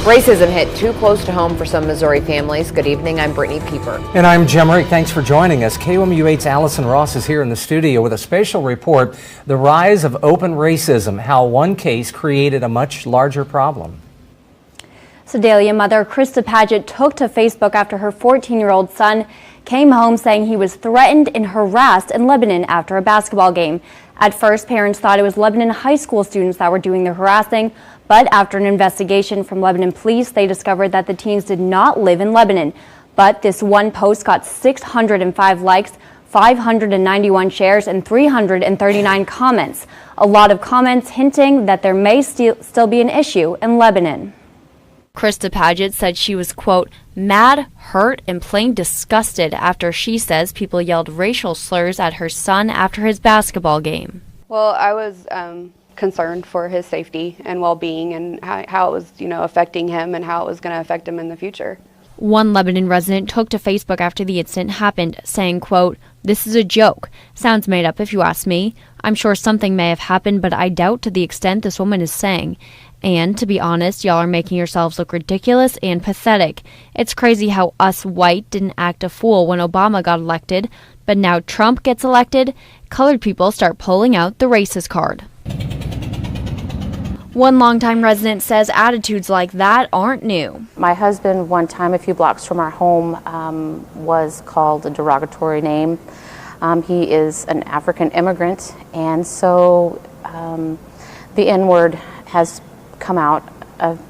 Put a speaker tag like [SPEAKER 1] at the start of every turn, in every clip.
[SPEAKER 1] Racism hit too close to home for some Missouri families. Good evening, I'm Brittany Pieper.
[SPEAKER 2] And I'm Jim Rick. Thanks for joining us. KOMU8's Allison Ross is here in the studio with a special report, The Rise of Open Racism, how one case created a much larger problem.
[SPEAKER 3] Sedalia mother Krista Paget took to Facebook after her 14-year-old son came home saying he was threatened and harassed in Lebanon after a basketball game. At first, parents thought it was Lebanon high school students that were doing the harassing, but after an investigation from Lebanon police, they discovered that the teens did not live in Lebanon. But this one post got 605 likes, 591 shares, and 339 comments. A lot of comments hinting that there may still be an issue in Lebanon. Krista Paget said she was, quote, mad, hurt, and plain disgusted after she says people yelled racial slurs at her son after his basketball game.
[SPEAKER 4] Well, I was concerned for his safety and well-being and how it was, affecting him and how it was going to affect him in the future.
[SPEAKER 3] One Lebanon resident took to Facebook after the incident happened, saying, quote, this is a joke. Sounds made up if you ask me. I'm sure something may have happened, but I doubt to the extent this woman is saying. And, to be honest, y'all are making yourselves look ridiculous and pathetic. It's crazy how us white didn't act a fool when Obama got elected, but now Trump gets elected, colored people start pulling out the racist card. One longtime resident says attitudes like that aren't new.
[SPEAKER 5] My husband, one time a few blocks from our home, was called a derogatory name. He is an African immigrant, and so the N-word has come out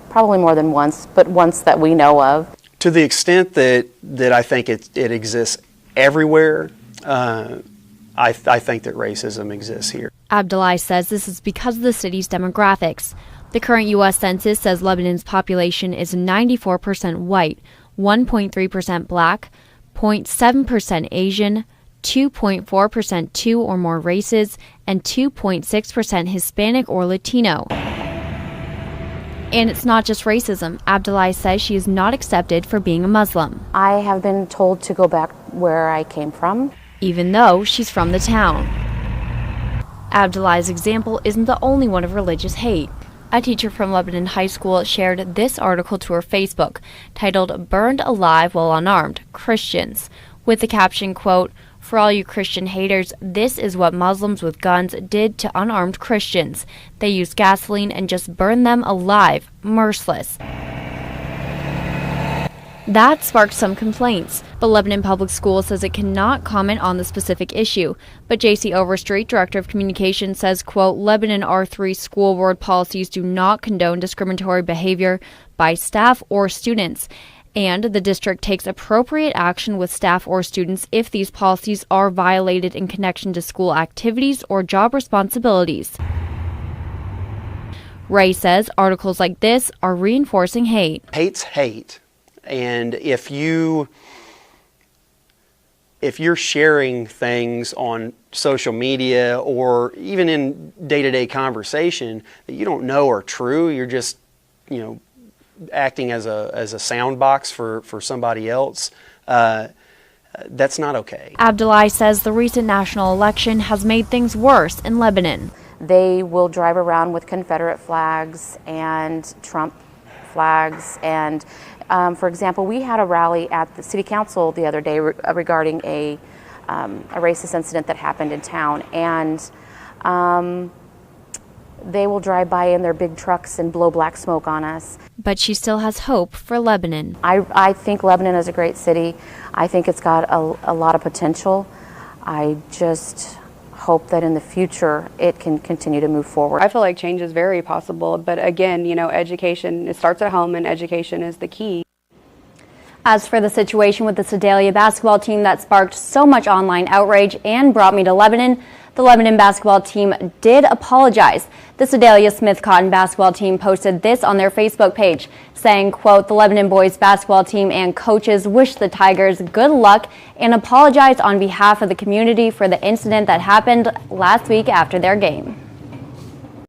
[SPEAKER 5] probably more than once, but once that we know of.
[SPEAKER 6] To the extent that I think it exists everywhere, I think that racism exists here.
[SPEAKER 3] Abdullahi says this is because of the city's demographics. The current U.S. Census says Lebanon's population is 94% white, 1.3% black, 0.7% Asian, 2.4% two or more races, and 2.6% Hispanic or Latino. And it's not just racism. Abdullahi says she is not accepted for being a Muslim.
[SPEAKER 5] I have been told to go back where I came from,
[SPEAKER 3] even though she's from the town. Abdullahi's example isn't the only one of religious hate. A teacher from Lebanon High School shared this article to her Facebook, titled Burned Alive While Unarmed, Christians, with the caption, quote, for all you Christian haters, this is what Muslims with guns did to unarmed Christians. They used gasoline and just burned them alive, merciless. That sparked some complaints, but Lebanon Public Schools says it cannot comment on the specific issue. But J.C. Overstreet, Director of Communications, says, quote, Lebanon R3 school board policies do not condone discriminatory behavior by staff or students, and the district takes appropriate action with staff or students if these policies are violated in connection to school activities or job responsibilities. Ray says articles like this are reinforcing hate.
[SPEAKER 6] Hate's hate. And if you're sharing things on social media or even in day-to-day conversation that you don't know are true, you're just, acting as a sound box for somebody else, that's not okay.
[SPEAKER 3] Abdullahi says the recent national election has made things worse in Lebanon.
[SPEAKER 5] They will drive around with Confederate flags and Trump flags, and for example, we had a rally at the city council the other day regarding a racist incident that happened in town, and they will drive by in their big trucks and blow black smoke on us.
[SPEAKER 3] But she still has hope for Lebanon.
[SPEAKER 5] I think Lebanon is a great city. I think it's got a lot of potential. I just hope that in the future it can continue to move forward.
[SPEAKER 4] I feel like change is very possible, but again, education, it starts at home and education is the key.
[SPEAKER 3] As for the situation with the Sedalia basketball team that sparked so much online outrage and brought me to Lebanon, the Lebanon basketball team did apologize. The Sedalia Smith Cotton basketball team posted this on their Facebook page, saying, quote, the Lebanon boys basketball team and coaches wish the Tigers good luck and apologize on behalf of the community for the incident that happened last week after their game.